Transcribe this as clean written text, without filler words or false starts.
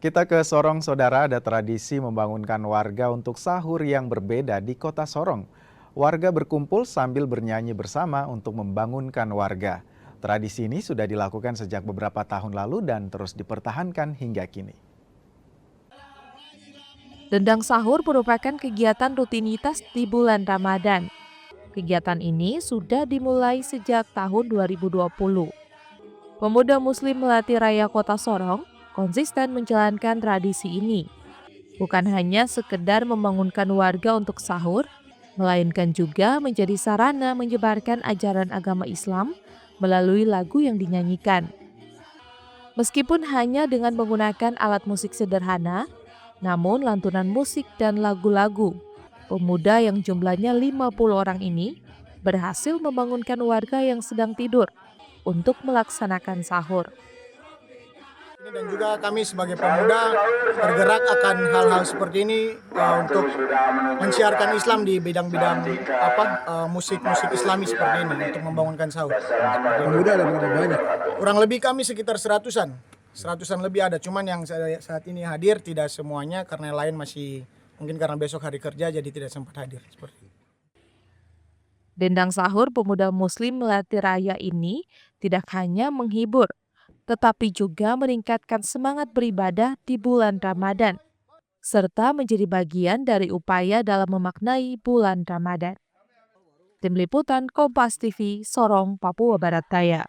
Kita ke Sorong, saudara, ada tradisi membangunkan warga untuk sahur yang berbeda di kota Sorong. Warga berkumpul sambil bernyanyi bersama untuk membangunkan warga. Tradisi ini sudah dilakukan sejak beberapa tahun lalu dan terus dipertahankan hingga kini. Dendang sahur merupakan kegiatan rutinitas di bulan Ramadan. Kegiatan ini sudah dimulai sejak tahun 2020. Pemuda Muslim Melati Raya Kota Sorong konsisten menjalankan tradisi ini. Bukan hanya sekedar membangunkan warga untuk sahur, melainkan juga menjadi sarana menyebarkan ajaran agama Islam melalui lagu yang dinyanyikan. Meskipun hanya dengan menggunakan alat musik sederhana, namun lantunan musik dan lagu-lagu, pemuda yang jumlahnya 50 orang ini berhasil membangunkan warga yang sedang tidur untuk melaksanakan sahur. Dan juga kami sebagai pemuda bergerak akan hal-hal seperti ini untuk mensiarkan Islam di bidang-bidang musik-musik Islami seperti ini untuk membangunkan sahur. Pemuda ada berapa banyak? Kurang lebih kami sekitar seratusan lebih ada. Cuman yang saat ini hadir tidak semuanya karena yang lain masih mungkin karena besok hari kerja jadi tidak sempat hadir seperti itu. Dendang sahur pemuda Muslim Melati Raya ini tidak hanya menghibur, tetapi juga meningkatkan semangat beribadah di bulan Ramadan, serta menjadi bagian dari upaya dalam memaknai bulan Ramadan. Tim Liputan Kompas TV, Sorong, Papua Barat Daya.